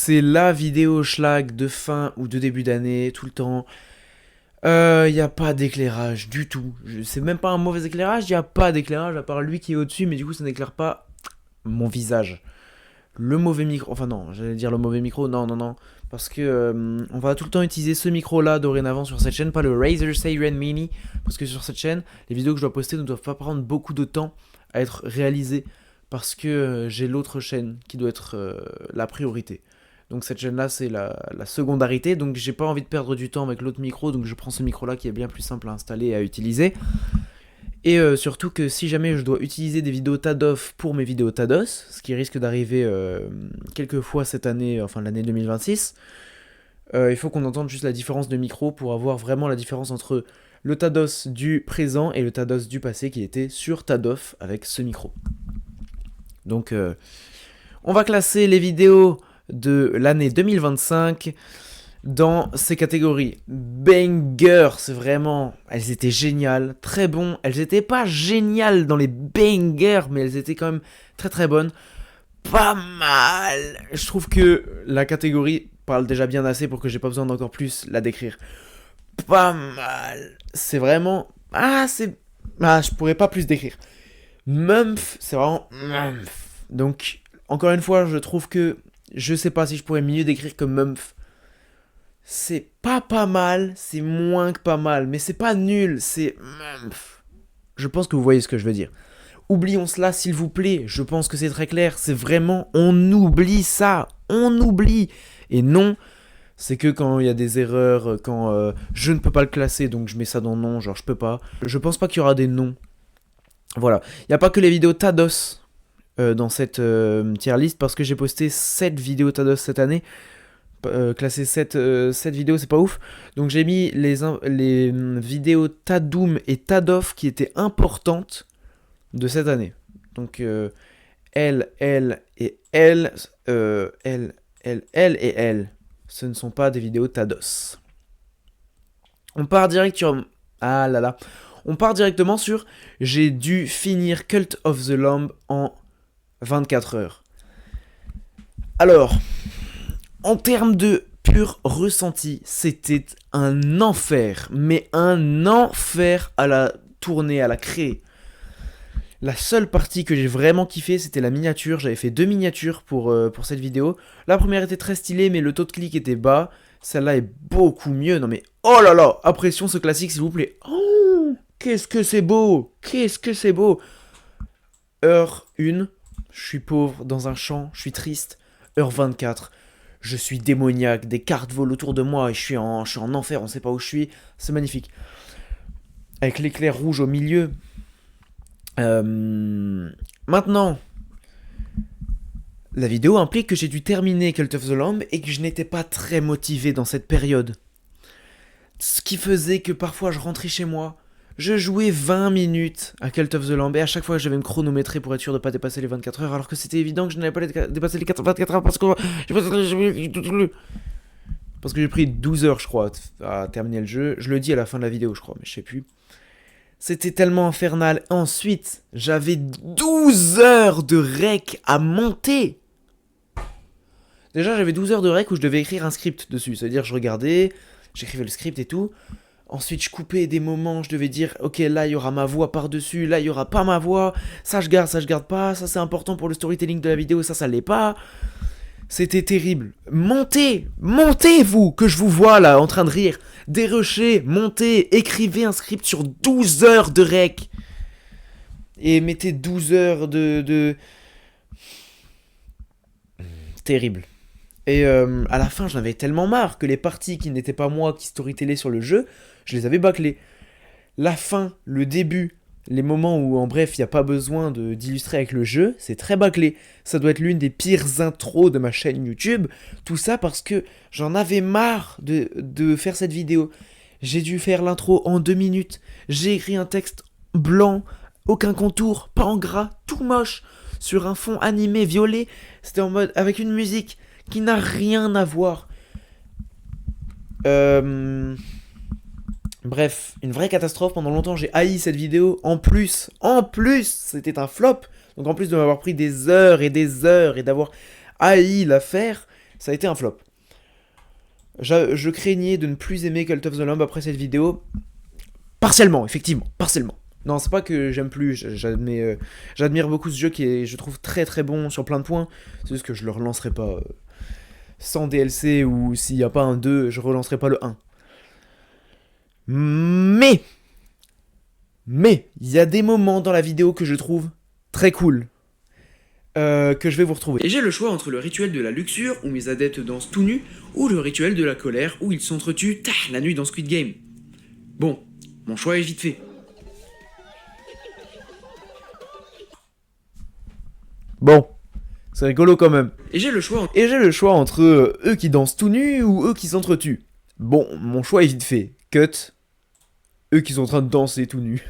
c'est la vidéo schlag de fin ou de début d'année, tout le temps. Y a pas d'éclairage du tout. C'est même pas un mauvais éclairage, y a pas d'éclairage à part lui qui est au-dessus, mais du coup ça n'éclaire pas mon visage. Le mauvais micro, enfin non, j'allais dire le mauvais micro, non, non, non. Parce que on va tout le temps utiliser ce micro-là dorénavant sur cette chaîne, pas le Razer Seiren Mini. Parce que sur cette chaîne, les vidéos que je dois poster ne doivent pas prendre beaucoup de temps à être réalisées. Parce que j'ai l'autre chaîne qui doit être la priorité. Donc cette chaîne-là, c'est la secondarité. Donc j'ai pas envie de perdre du temps avec l'autre micro. Donc je prends ce micro-là qui est bien plus simple à installer et à utiliser. Et surtout que si jamais je dois utiliser des vidéos TADOF pour mes vidéos TADOS, ce qui risque d'arriver quelques fois cette année, enfin l'année 2026, il faut qu'on entende juste la différence de micro pour avoir vraiment la différence entre le TADOS du présent et le TADOS du passé qui était sur TADOF avec ce micro. Donc on va classer les vidéos de l'année 2025 dans ces catégories. Banger, c'est vraiment... Elles étaient géniales, très bon. Elles étaient pas géniales dans les bangers, mais elles étaient quand même très très bonnes. Pas mal. Je trouve que la catégorie parle déjà bien assez pour que j'ai pas besoin d'encore plus la décrire. Pas mal. C'est vraiment... je pourrais pas plus décrire. Mumph, c'est vraiment... Mumph. Donc, encore une fois, je trouve que... Je sais pas si je pourrais mieux décrire que Mumph. C'est pas mal, c'est moins que pas mal, mais c'est pas nul, c'est... Je pense que vous voyez ce que je veux dire. Oublions cela, s'il vous plaît, je pense que c'est très clair, c'est vraiment... On oublie ça, on oublie. Et non, c'est que quand il y a des erreurs, quand je ne peux pas le classer, donc je mets ça dans non, genre je peux pas. Je pense pas qu'il y aura des noms. Voilà, il n'y a pas que les vidéos TADOS dans cette tier list, parce que j'ai posté 7 vidéos TADOS cette année. Classé 7 vidéos, c'est pas ouf. Donc j'ai mis les vidéos Tadoum et Tadoff qui étaient importantes de cette année. Donc L et L, L et L. Ce ne sont pas des vidéos Tados. On part direct sur... Ah là là. On part directement sur... J'ai dû finir Cult of the Lamb en 24 heures. Alors... En termes de pur ressenti, c'était un enfer, mais un enfer à la tourner, à la créer. La seule partie que j'ai vraiment kiffé, c'était la miniature. J'avais fait 2 miniatures pour cette vidéo. La première était très stylée, mais le taux de clic était bas. Celle-là est beaucoup mieux. Non mais, oh là là, apprécions ce classique s'il vous plaît. Oh, qu'est-ce que c'est beau, qu'est-ce que c'est beau. Heure 1, je suis pauvre dans un champ, je suis triste. Heure 24. Je suis démoniaque, des cartes volent autour de moi et je suis en enfer, on sait pas où je suis. C'est magnifique. Avec l'éclair rouge au milieu. Maintenant, la vidéo implique que j'ai dû terminer Cult of the Lamb et que je n'étais pas très motivé dans cette période. Ce qui faisait que parfois je rentrais chez moi, je jouais 20 minutes à Cult of the Lamb et à chaque fois je devais me chronométrer pour être sûr de ne pas dépasser les 24 heures alors que c'était évident que je n'allais pas dépasser les 24 heures parce que j'ai pris 12 heures je crois à terminer le jeu. Je le dis à la fin de la vidéo je crois mais je sais plus. C'était tellement infernal. Ensuite j'avais 12 heures de rec à monter. Déjà j'avais 12 heures de rec où je devais écrire un script dessus. C'est-à-dire je regardais, j'écrivais le script et tout. Ensuite, je coupais des moments, je devais dire, ok, là, il y aura ma voix par-dessus, là, il y aura pas ma voix, ça, je garde pas, ça, c'est important pour le storytelling de la vidéo, ça l'est pas. C'était terrible. Montez, vous, que je vous vois, là, en train de rire. Dérochez, montez, écrivez un script sur 12 heures de rec. Et mettez 12 heures de... Terrible. Et à la fin, j'en avais tellement marre que les parties qui n'étaient pas moi qui storytellaient sur le jeu, je les avais bâclées. La fin, le début, les moments où, en bref, il n'y a pas besoin d'illustrer avec le jeu, c'est très bâclé. Ça doit être l'une des pires intros de ma chaîne YouTube. Tout ça parce que j'en avais marre de faire cette vidéo. J'ai dû faire l'intro en 2 minutes. J'ai écrit un texte blanc, aucun contour, pas en gras, tout moche, sur un fond animé violet. C'était en mode, avec une musique qui n'a rien à voir. Bref, une vraie catastrophe. Pendant longtemps, j'ai haï cette vidéo. En plus, c'était un flop. Donc en plus de m'avoir pris des heures et d'avoir haï l'affaire, Ça a été un flop. Je craignais de ne plus aimer Cult of the Lamb après cette vidéo. Partiellement, effectivement, partiellement. Non, c'est pas que j'aime plus, j'admire beaucoup ce jeu qui est, je trouve, très très bon sur plein de points. C'est juste que je le relancerai pas sans DLC, ou s'il n'y a pas un 2, je relancerai pas le 1. Mais, il y a des moments dans la vidéo que je trouve très cool. Que je vais vous retrouver. Et j'ai le choix entre le rituel de la luxure, où mes adeptes dansent tout nus, ou le rituel de la colère, où ils s'entretuent la nuit dans Squid Game. Bon, mon choix est vite fait. Bon, c'est rigolo quand même. Et j'ai le choix entre eux qui dansent tout nus ou eux qui s'entretuent. Bon, mon choix est vite fait. Cut. Eux qui sont en train de danser tout nus.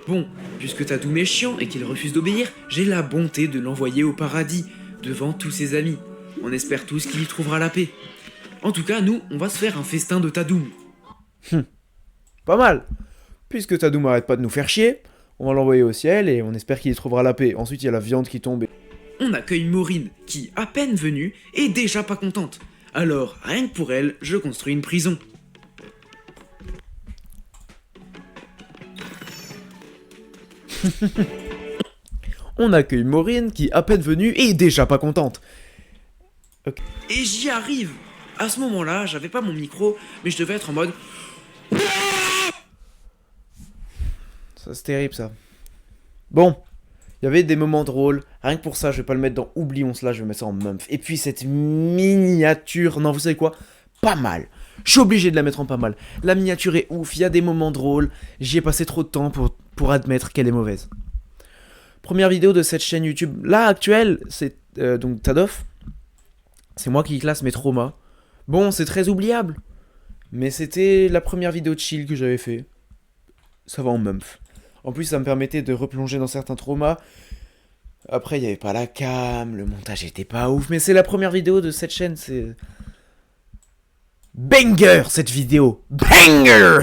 Bon, puisque Tadoum est chiant et qu'il refuse d'obéir, j'ai la bonté de l'envoyer au paradis, devant tous ses amis. On espère tous qu'il y trouvera la paix. En tout cas, nous, on va se faire un festin de Tadoum. Pas mal. Puisque Tadoum arrête pas de nous faire chier, on va l'envoyer au ciel et on espère qu'il y trouvera la paix. Ensuite, il y a la viande qui tombe. On accueille Maureen, qui, à peine venue, est déjà pas contente. Alors, rien que pour elle, je construis une prison. On accueille Maureen qui, à peine venue, est déjà pas contente. Okay. Et j'y arrive. À ce moment-là, j'avais pas mon micro, mais je devais être en mode... Ça, c'est terrible, ça. Bon, il y avait des moments drôles. Rien que pour ça, je vais pas le mettre dans oublions cela, je vais mettre ça en mumph. Et puis cette miniature... Non, vous savez quoi? Pas mal. Je suis obligé de la mettre en pas mal. La miniature est ouf, il y a des moments drôles. J'y ai passé trop de temps pour admettre qu'elle est mauvaise. Première vidéo de cette chaîne YouTube, là, actuelle, c'est donc Tadoff. C'est moi qui classe mes traumas. Bon, c'est très oubliable. Mais c'était la première vidéo de chill que j'avais fait. Ça va en mumph. En plus, ça me permettait de replonger dans certains traumas. Après, il n'y avait pas la cam, le montage était pas ouf. Mais c'est la première vidéo de cette chaîne, c'est... Banger, cette vidéo. Banger.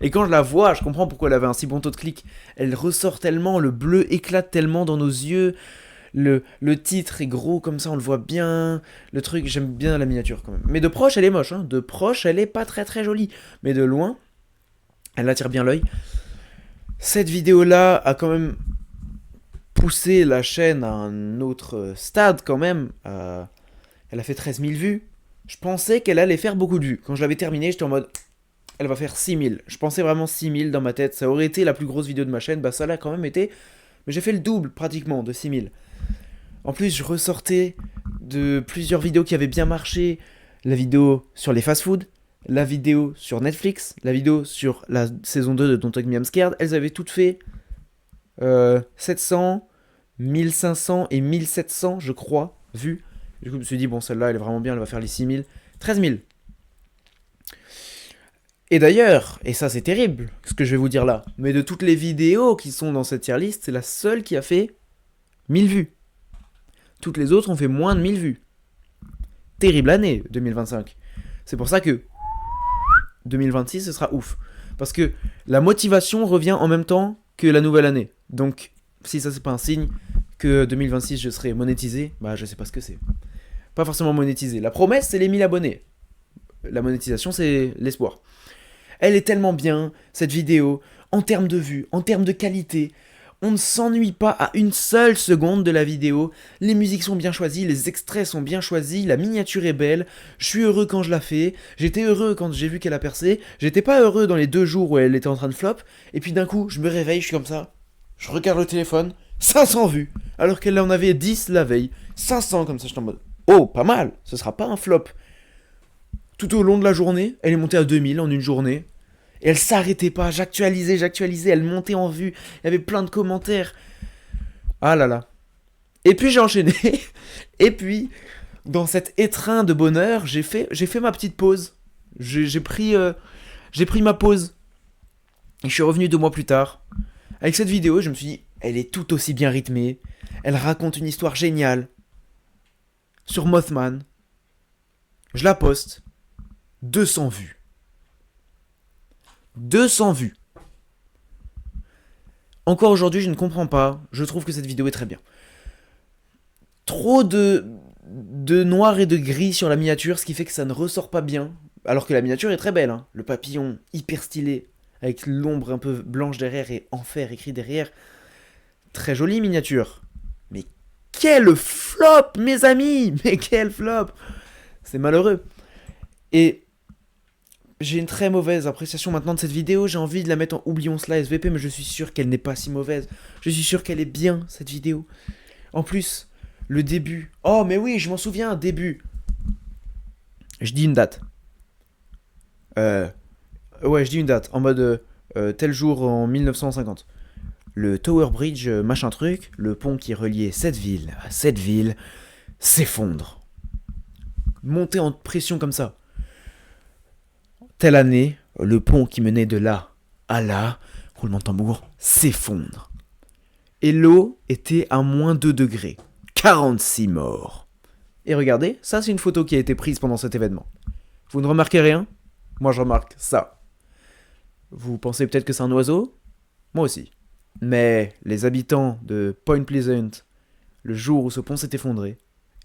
Et quand je la vois, je comprends pourquoi elle avait un si bon taux de clic. Elle ressort tellement, le bleu éclate tellement dans nos yeux. Le titre est gros comme ça, on le voit bien. Le truc, j'aime bien la miniature quand même. Mais de proche, elle est moche. Hein. De proche, elle est pas très très jolie. Mais de loin, elle attire bien l'œil. Cette vidéo-là a quand même poussé la chaîne à un autre stade quand même. Elle a fait 13 000 vues. Je pensais qu'elle allait faire beaucoup de vues. Quand je l'avais terminée, j'étais en mode... Elle va faire 6 000. Je pensais vraiment 6 000 dans ma tête. Ça aurait été la plus grosse vidéo de ma chaîne. Bah ça l'a quand même été. Mais j'ai fait le double pratiquement de 6 000. En plus, je ressortais de plusieurs vidéos qui avaient bien marché. La vidéo sur les fast-food, la vidéo sur Netflix, la vidéo sur la saison 2 de Don't Hug Me I'm Scared. Elles avaient toutes fait 700, 1500 et 1700, je crois, vues. Du coup, je me suis dit, bon, celle-là, elle est vraiment bien, elle va faire les 6 000. 13 000. Et d'ailleurs, et ça c'est terrible, ce que je vais vous dire là, mais de toutes les vidéos qui sont dans cette tier list, c'est la seule qui a fait 1000 vues. Toutes les autres ont fait moins de 1000 vues. Terrible année, 2025. C'est pour ça que 2026, ce sera ouf. Parce que la motivation revient en même temps que la nouvelle année. Donc, si ça c'est pas un signe que 2026 je serai monétisé, bah je sais pas ce que c'est. Pas forcément monétisé. La promesse, c'est les 1000 abonnés. La monétisation, c'est l'espoir. Elle est tellement bien, cette vidéo, en termes de vues, en termes de qualité. On ne s'ennuie pas à une seule seconde de la vidéo. Les musiques sont bien choisies, les extraits sont bien choisis, la miniature est belle. Je suis heureux quand je la fais. J'étais heureux quand j'ai vu qu'elle a percé. J'étais pas heureux dans les 2 jours où elle était en train de flop. Et puis d'un coup, je me réveille, je suis comme ça. Je regarde le téléphone, 500 vues. Alors qu'elle en avait 10 la veille. 500 comme ça, je suis en mode... Oh, pas mal, ce sera pas un flop. Tout au long de la journée, elle est montée à 2000 en une journée. Et elle s'arrêtait pas, j'actualisais, elle montait en vue, il y avait plein de commentaires. Ah là là. Et puis j'ai enchaîné. Et puis, dans cet étreint de bonheur, j'ai fait ma petite pause. J'ai pris ma pause. Et je suis revenu 2 mois plus tard. Avec cette vidéo, je me suis dit, elle est tout aussi bien rythmée. Elle raconte une histoire géniale. Sur Mothman. Je la poste. 200 vues. 200 vues. Encore aujourd'hui, je ne comprends pas. Je trouve que cette vidéo est très bien. Trop de de noir et de gris sur la miniature, ce qui fait que ça ne ressort pas bien. Alors que la miniature est très belle, hein. Le papillon hyper stylé, avec l'ombre un peu blanche derrière et enfer écrit derrière. Très jolie miniature. Mais quel flop, mes amis! Mais quel flop! C'est malheureux. Et j'ai une très mauvaise appréciation maintenant de cette vidéo. J'ai envie de la mettre en oublions cela SVP, mais je suis sûr qu'elle n'est pas si mauvaise. Je suis sûr qu'elle est bien, cette vidéo. En plus, le début. Oh, mais oui, je m'en souviens, début. Je dis une date. Ouais, je dis une date. En mode tel jour en 1950. Le Tower Bridge, machin truc, le pont qui reliait cette ville à cette ville, s'effondre. Monter en pression comme ça. Telle année, le pont qui menait de là à là, roulement de tambour, s'effondre. Et l'eau était à moins 2 degrés. 46 morts. Et regardez, ça c'est une photo qui a été prise pendant cet événement. Vous ne remarquez rien? Moi je remarque ça. Vous pensez peut-être que c'est un oiseau? Moi aussi. Mais les habitants de Point Pleasant, le jour où ce pont s'est effondré,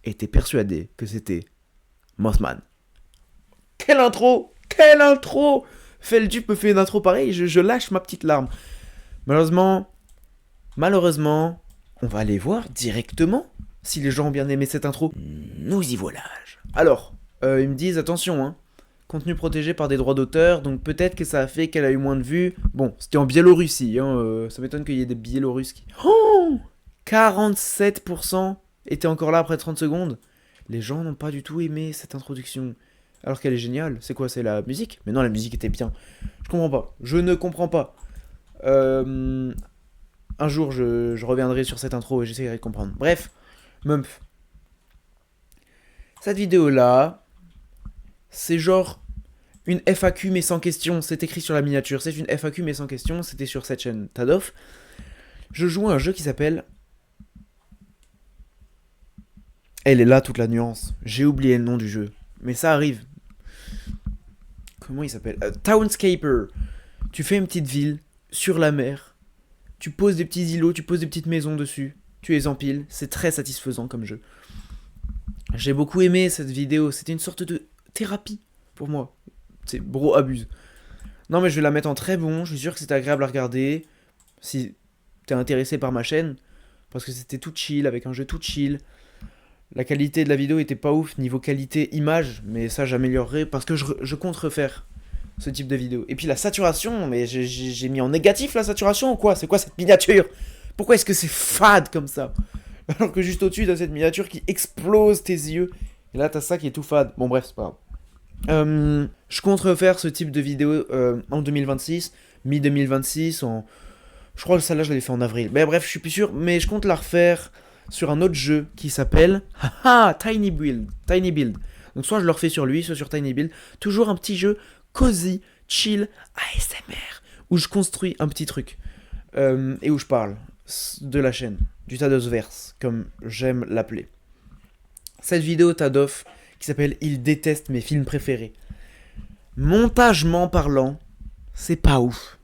étaient persuadés que c'était Mothman. Quelle intro! Quelle intro! Feldup me fait une intro pareille, je lâche ma petite larme. Malheureusement, on va aller voir directement si les gens ont bien aimé cette intro. Nous y voilà. Alors, ils me disent attention, hein. Contenu protégé par des droits d'auteur, donc peut-être que ça a fait qu'elle a eu moins de vues. Bon, c'était en Biélorussie, hein, ça m'étonne qu'il y ait des Biélorusses qui... Oh 47% étaient encore là après 30 secondes. Les gens n'ont pas du tout aimé cette introduction. Alors qu'elle est géniale. C'est quoi, c'est la musique? Mais non, la musique était bien. Je comprends pas. Je ne comprends pas. Un jour, je reviendrai sur cette intro et j'essaierai de comprendre. Bref, Mumph. Cette vidéo-là... C'est genre une FAQ mais sans question. C'est écrit sur la miniature. C'est une FAQ mais sans question. C'était sur cette chaîne Tadoff. Je joue à un jeu qui s'appelle... Elle est là toute la nuance. J'ai oublié le nom du jeu. Mais ça arrive. Comment il s'appelle? Townscaper. Tu fais une petite ville sur la mer. Tu poses des petits îlots. Tu poses des petites maisons dessus. Tu les empiles. C'est très satisfaisant comme jeu. J'ai beaucoup aimé cette vidéo. C'était une sorte de... thérapie pour moi. C'est bro abuse. Non mais je vais la mettre en très bon. Je suis sûr que c'était agréable à regarder. Si t'es intéressé par ma chaîne. Parce que c'était tout chill. Avec un jeu tout chill. La qualité de la vidéo était pas ouf niveau qualité image. Mais ça j'améliorerai. Parce que je compte refaire ce type de vidéo. Et puis la saturation. Mais j'ai mis en négatif la saturation ou quoi? C'est quoi cette miniature? Pourquoi est-ce que c'est fade comme ça? Alors que juste au-dessus t'as cette miniature qui explose tes yeux. Et là t'as ça qui est tout fade. Bon bref c'est pas grave. Je compte refaire ce type de vidéo en 2026, mi-2026, je crois que celle-là je l'avais fait en avril. Mais bref, je suis plus sûr, mais je compte la refaire sur un autre jeu qui s'appelle Tiny Build. Tiny Build. Donc soit je le refais sur lui, soit sur Tiny Build. Toujours un petit jeu cozy, chill, ASMR, où je construis un petit truc et où je parle de la chaîne, du Tadosverse, comme j'aime l'appeler. Cette vidéo Tadoff qui s'appelle Il déteste mes films préférés. Montagement parlant, c'est pas ouf.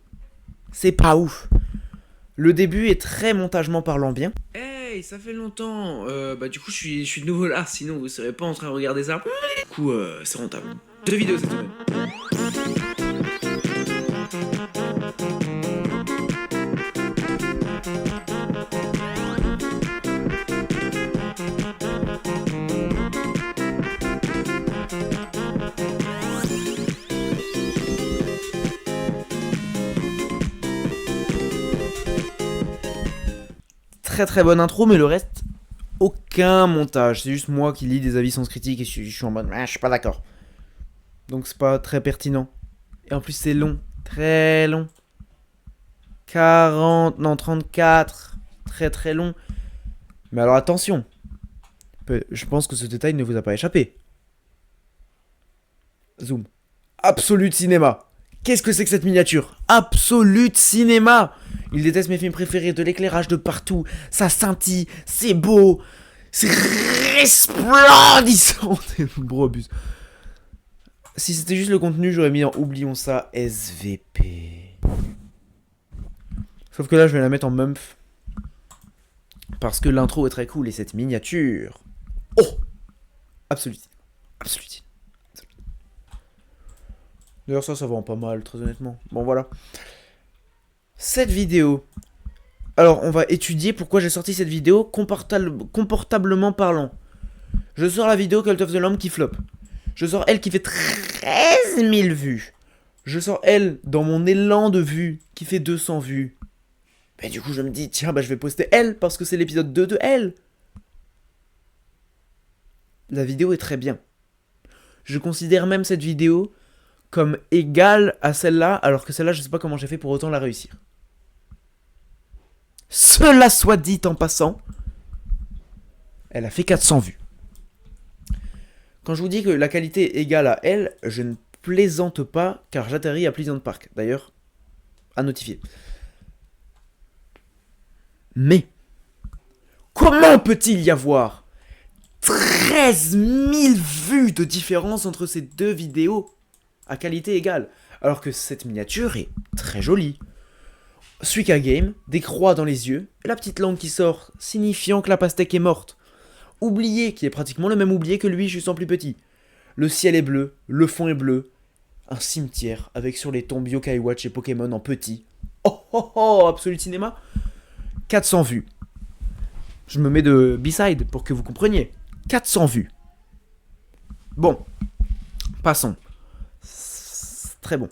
C'est pas ouf. Le début est très montagement parlant bien. Hey, ça fait longtemps. Du coup, je suis de nouveau là, sinon vous serez pas en train de regarder ça. Du coup, c'est rentable. 2 vidéos cette semaine. Très très bonne intro, mais le reste, aucun montage. C'est juste moi qui lis des avis sans critique et je suis en mode je suis pas d'accord. Donc c'est pas très pertinent. Et en plus c'est long, très long. 34, très très long. Mais alors attention, je pense que ce détail ne vous a pas échappé. Zoom. Absolute Cinéma. Qu'est-ce que c'est que cette miniature? Absolute Cinéma. Il déteste mes films préférés, de l'éclairage de partout, ça scintille, c'est beau, c'est resplendissant. Bro, abuse. Si c'était juste le contenu, j'aurais mis en oublions ça SVP. Sauf que là, je vais la mettre en Mumph. Parce que l'intro est très cool et cette miniature. Oh! Absolute. Absolute. D'ailleurs ça vend pas mal, très honnêtement. Bon voilà. Cette vidéo. Alors on va étudier pourquoi j'ai sorti cette vidéo confortablement parlant. Je sors la vidéo Cult of the Lamb qui flop. Je sors elle qui fait 13 000 vues. Je sors elle dans mon élan de vues qui fait 200 vues. Et du coup je me dis tiens bah je vais poster elle parce que c'est l'épisode 2 de elle. La vidéo est très bien. Je considère même cette vidéo comme égale à celle-là, alors que celle-là je sais pas comment j'ai fait pour autant la réussir. Cela soit dit en passant, elle a fait 400 vues. Quand je vous dis que la qualité est égale à elle, je ne plaisante pas car j'atterris à Pleasant Park. D'ailleurs, à notifier. Mais, comment peut-il y avoir 13 000 vues de différence entre ces deux vidéos à qualité égale, alors que cette miniature est très jolie. Suika Game, des croix dans les yeux, et la petite langue qui sort, signifiant que la pastèque est morte. Oublié, qui est pratiquement le même oublié que lui, juste en plus petit. Le ciel est bleu, le fond est bleu. Un cimetière avec sur les tombes Yokai Watch et Pokémon en petit. Oh oh oh, Absolute Cinéma. 400 vues. Je me mets de B-side pour que vous compreniez. 400 vues. Bon, passons. Très bon.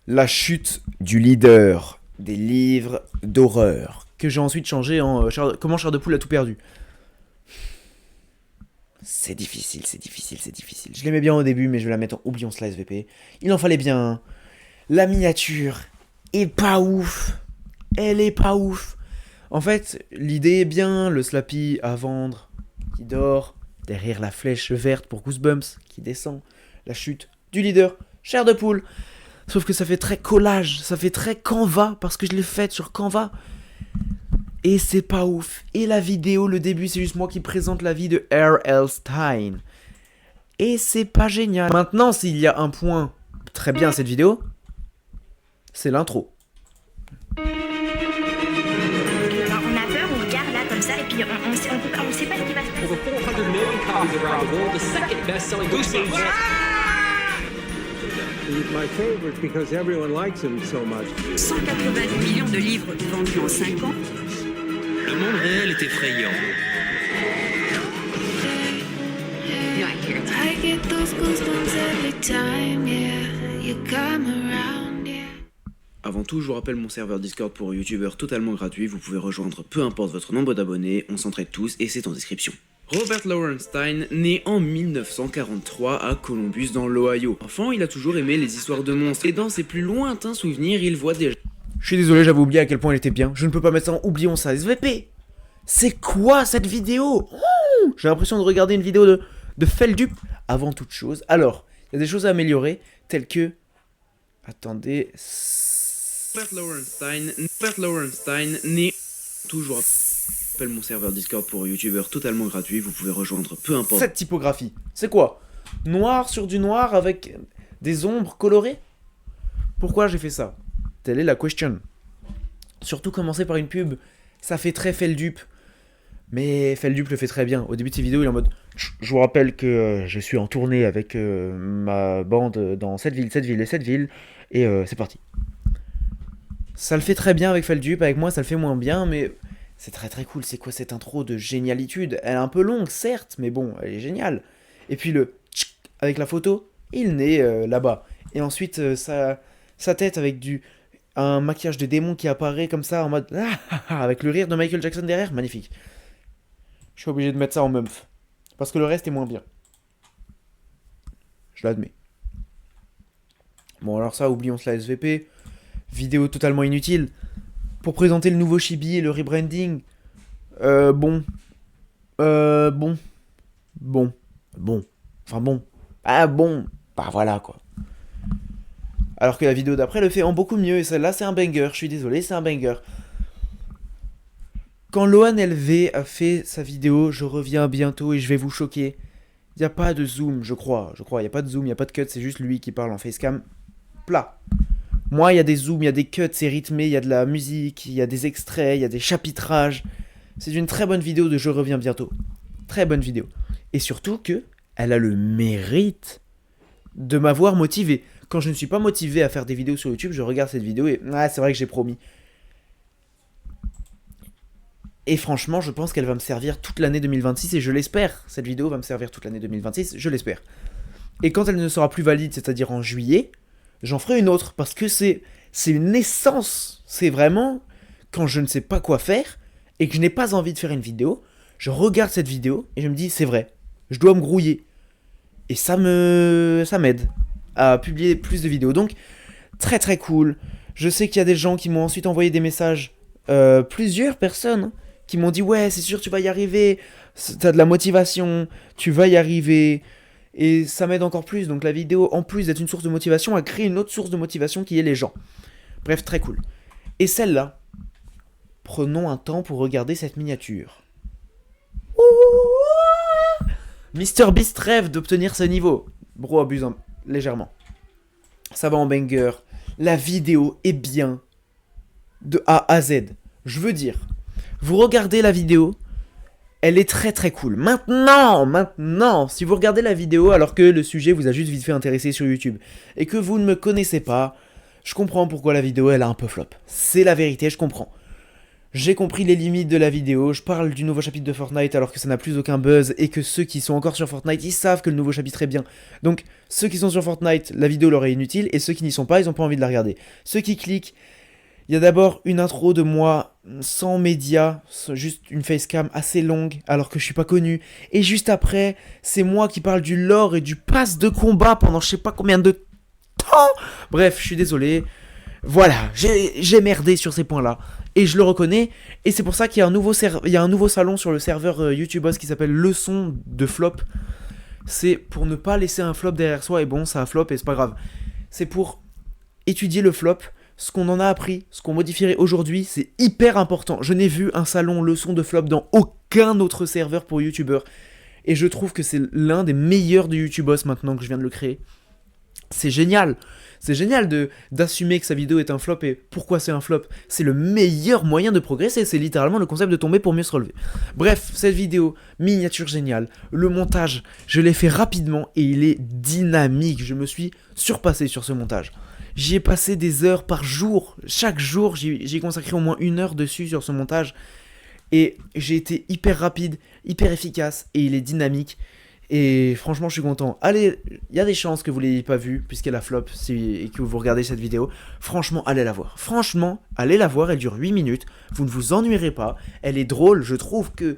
La chute du leader des livres d'horreur, que j'ai ensuite changé en comment Chair de Poule a tout perdu. C'est difficile. Je l'aimais bien au début, mais je vais la mettre en oublions cela SVP. Il en fallait bien un. La miniature est pas ouf. Elle est pas ouf. En fait, l'idée est bien, le Slappy à vendre, qui dort, derrière la flèche verte pour Goosebumps, qui descend, la chute du leader, Chair de Poule. Sauf que ça fait très collage, ça fait très Canva, parce que je l'ai faite sur Canva. Et c'est pas ouf. Et la vidéo, le début, c'est juste moi qui présente la vie de R.L. Stine. Et c'est pas génial. Maintenant, s'il y a un point très bien à cette vidéo, c'est l'intro. Alors, on a peur, on regarde là comme ça, et puis on sait pas ce qui va se passer. Over 400 million copies around the world, the second best-selling book series. He's my favorite because everyone likes him so much. 190 millions de livres vendus en 5 ans. Le monde réel est effrayant. No, I hear it. I get those goosebumps every time, yeah. You come around, yeah. Avant tout, je vous rappelle mon serveur Discord pour youtubeurs totalement gratuit. Vous pouvez rejoindre peu importe votre nombre d'abonnés, on s'entraide tous et c'est en description. Robert Lowenstein, né en 1943 à Columbus dans l'Ohio. Enfant, il a toujours aimé les histoires de monstres et dans ses plus lointains souvenirs, il voit déjà... Je suis désolé, j'avais oublié à quel point elle était bien. Je ne peux pas mettre ça en oublions ça, SVP. C'est quoi cette vidéo? J'ai l'impression de regarder une vidéo de Feldup avant toute chose. Alors, il y a des choses à améliorer, telles que... Attendez... Robert Lowenstein, né... Toujours... Appelle mon serveur Discord pour youtubeurs totalement gratuit, vous pouvez rejoindre peu importe. Cette typographie, c'est quoi? Noir sur du noir avec des ombres colorées? Pourquoi j'ai fait ça? Telle est la question. Surtout commencer par une pub, ça fait très Feldup. Mais Feldup le fait très bien. Au début de ses vidéos, il est en mode je vous rappelle que je suis en tournée avec ma bande dans cette ville, et c'est parti. Ça le fait très bien avec Feldup, avec moi ça le fait moins bien, mais c'est très très cool. C'est quoi cette intro de génialitude? Elle est un peu longue, certes, mais bon, elle est géniale. Et puis le tchik avec la photo, il naît là-bas. Et ensuite, sa tête avec un maquillage de démon qui apparaît comme ça en mode avec le rire de Michael Jackson derrière, magnifique. Je suis obligé de mettre ça en mumph parce que le reste est moins bien. Je l'admets. Bon alors ça, oublions cela SVP. Vidéo totalement inutile. Pour présenter le nouveau Chibi et le rebranding. Bon. Enfin bon. Ah bon. Bah voilà quoi. Alors que la vidéo d'après le fait en beaucoup mieux. Et celle-là c'est un banger. Je suis désolé, c'est un banger. Quand Loan LV a fait sa vidéo, je reviens bientôt et je vais vous choquer. Il n'y a pas de zoom, je crois. Il n'y a pas de zoom, il n'y a pas de cut, c'est juste lui qui parle en facecam. Plat. Moi, il y a des zooms, il y a des cuts, c'est rythmé, il y a de la musique, il y a des extraits, il y a des chapitrages. C'est une très bonne vidéo de Je reviens bientôt. Très bonne vidéo. Et surtout que elle a le mérite de m'avoir motivé. Quand je ne suis pas motivé à faire des vidéos sur YouTube, je regarde cette vidéo et c'est vrai que j'ai promis. Et franchement, je pense qu'elle va me servir toute l'année 2026 et je l'espère. Cette vidéo va me servir toute l'année 2026, je l'espère. Et quand elle ne sera plus valide, c'est-à-dire en juillet, j'en ferai une autre parce que c'est une essence. C'est vraiment quand je ne sais pas quoi faire et que je n'ai pas envie de faire une vidéo, je regarde cette vidéo et je me dis c'est vrai, je dois me grouiller. Et ça m'aide à publier plus de vidéos. Donc très très cool. Je sais qu'il y a des gens qui m'ont ensuite envoyé des messages, plusieurs personnes qui m'ont dit ouais c'est sûr tu vas y arriver, t'as de la motivation, tu vas y arriver. Et ça m'aide encore plus, donc la vidéo, en plus d'être une source de motivation, a créé une autre source de motivation qui est les gens. Bref, très cool. Et celle-là, prenons un temps pour regarder cette miniature. MrBeast rêve d'obtenir ce niveau. Bro abuse légèrement. Ça va en banger. La vidéo est bien de A à Z. Je veux dire, vous regardez la vidéo, elle est très très cool. Maintenant, si vous regardez la vidéo alors que le sujet vous a juste vite fait intéressé sur YouTube et que vous ne me connaissez pas, je comprends pourquoi la vidéo elle a un peu flop. C'est la vérité, je comprends. J'ai compris les limites de la vidéo, je parle du nouveau chapitre de Fortnite alors que ça n'a plus aucun buzz et que ceux qui sont encore sur Fortnite, ils savent que le nouveau chapitre est bien. Donc ceux qui sont sur Fortnite, la vidéo leur est inutile et ceux qui n'y sont pas, ils n'ont pas envie de la regarder. Ceux qui cliquent, il y a d'abord une intro de moi sans médias, juste une facecam assez longue alors que je suis pas connu. Et juste après, c'est moi qui parle du lore et du pass de combat pendant je sais pas combien de temps. Bref, je suis désolé. Voilà, j'ai merdé sur ces points-là. Et je le reconnais. Et c'est pour ça qu'il y a un nouveau salon sur le serveur YouTubeos qui s'appelle Leçon de Flop. C'est pour ne pas laisser un flop derrière soi. Et bon, ça a flop et c'est pas grave. C'est pour étudier le flop. Ce qu'on en a appris, ce qu'on modifierait aujourd'hui, c'est hyper important. Je n'ai vu un salon leçon de flop dans aucun autre serveur pour youtubeurs. Et je trouve que c'est l'un des meilleurs de YouTubeos maintenant que je viens de le créer. C'est génial. C'est génial d'assumer que sa vidéo est un flop et pourquoi c'est un flop. C'est le meilleur moyen de progresser. C'est littéralement le concept de tomber pour mieux se relever. Bref, cette vidéo, miniature géniale. Le montage, je l'ai fait rapidement et il est dynamique. Je me suis surpassé sur ce montage. J'y ai passé des heures par jour. Chaque jour, j'ai consacré au moins 1 heure dessus sur ce montage. Et j'ai été hyper rapide, hyper efficace. Et il est dynamique. Et franchement, je suis content. Allez, il y a des chances que vous ne l'ayez pas vue, puisqu'elle a flop, et que vous regardez cette vidéo. Franchement, allez la voir. Franchement, allez la voir. Elle dure 8 minutes. Vous ne vous ennuierez pas. Elle est drôle. Je trouve que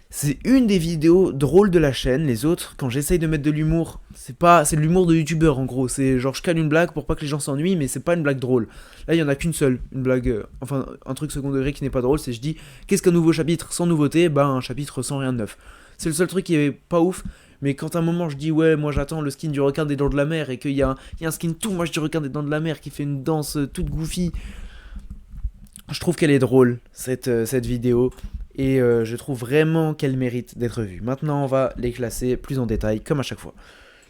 c'est une des vidéos drôles de la chaîne. Les autres, quand j'essaye de mettre de l'humour, c'est de l'humour de youtubeur en gros. C'est genre je cale une blague pour pas que les gens s'ennuient, mais c'est pas une blague drôle. Là, il y en a qu'une seule, une blague, enfin un truc second degré qui n'est pas drôle, c'est je dis qu'est-ce qu'un nouveau chapitre sans nouveauté? Bah un chapitre sans rien de neuf. C'est le seul truc qui est pas ouf. Mais quand à un moment je dis ouais moi j'attends le skin du requin des dents de la mer et qu'il y a un skin tout moche du requin des dents de la mer qui fait une danse toute goofy, je trouve qu'elle est drôle cette vidéo. Et je trouve vraiment qu'elle mérite d'être vue. Maintenant, on va les classer plus en détail, comme à chaque fois.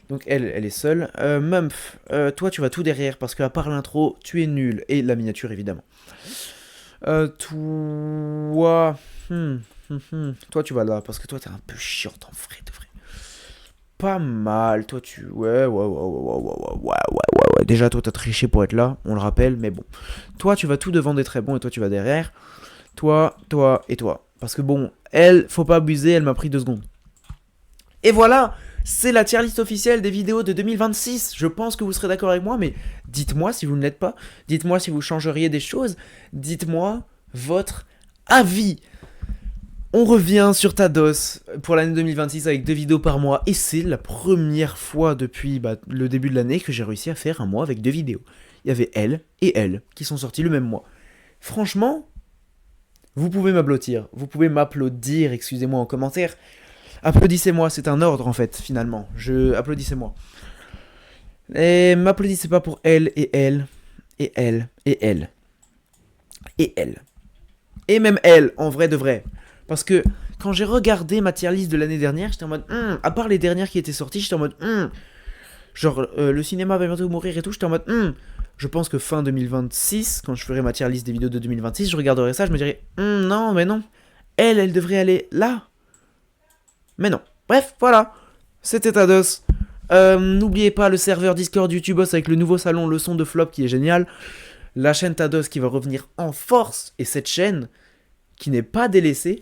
Donc, elle est seule. Mumph, toi, tu vas tout derrière, parce qu'à part l'intro, tu es nul. Et la miniature, évidemment. Toi... Toi, tu vas là, parce que toi, t'es un peu chiante, en vrai, de vrai. Pas mal. Toi, tu... Ouais. Déjà, toi, t'as triché pour être là, on le rappelle, mais bon. Toi, tu vas tout devant des très bons, et toi, tu vas derrière. Toi, et toi. Parce que bon, elle, faut pas abuser, elle m'a pris 2 secondes. Et voilà, c'est la tier list officielle des vidéos de 2026. Je pense que vous serez d'accord avec moi, mais dites-moi si vous ne l'êtes pas. Dites-moi si vous changeriez des choses. Dites-moi votre avis. On revient sur Tados pour l'année 2026 avec 2 vidéos par mois. Et c'est la première fois depuis le début de l'année que j'ai réussi à faire un mois avec 2 vidéos. Il y avait elle et elle qui sont sortis le même mois. Franchement... Vous pouvez m'applaudir, excusez-moi en commentaire. Applaudissez-moi, c'est un ordre en fait, finalement. Applaudissez-moi. Et m'applaudissez pas pour elle, et elle, et elle, et elle. Et elle. Et même elle, en vrai de vrai. Parce que quand j'ai regardé ma tier list de l'année dernière, j'étais en mode... à part les dernières qui étaient sorties, j'étais en mode... Genre, le cinéma va bientôt mourir et tout, j'étais en mode... Je pense que fin 2026, quand je ferai ma tier list des vidéos de 2026, je regarderai ça, je me dirai non, mais non, elle devrait aller là. Mais non, Bref, voilà. C'était Tados. N'oubliez pas le serveur Discord YouTubeos avec le nouveau salon Le Son de Flop qui est génial. La chaîne Tados qui va revenir en force. Et cette chaîne qui n'est pas délaissée,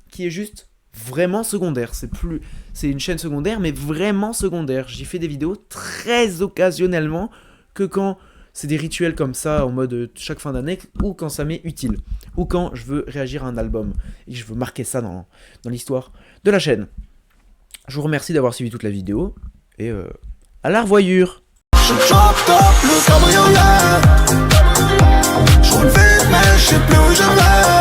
qui est juste vraiment secondaire. C'est une chaîne secondaire, mais vraiment secondaire. J'y fais des vidéos très occasionnellement, que quand c'est des rituels comme ça, en mode chaque fin d'année, ou quand ça m'est utile, ou quand je veux réagir à un album, et que je veux marquer ça dans l'histoire de la chaîne. Je vous remercie d'avoir suivi toute la vidéo, et à la revoyure. Je chope top le cabriolet. Je roule vite mais je sais plus où je vais.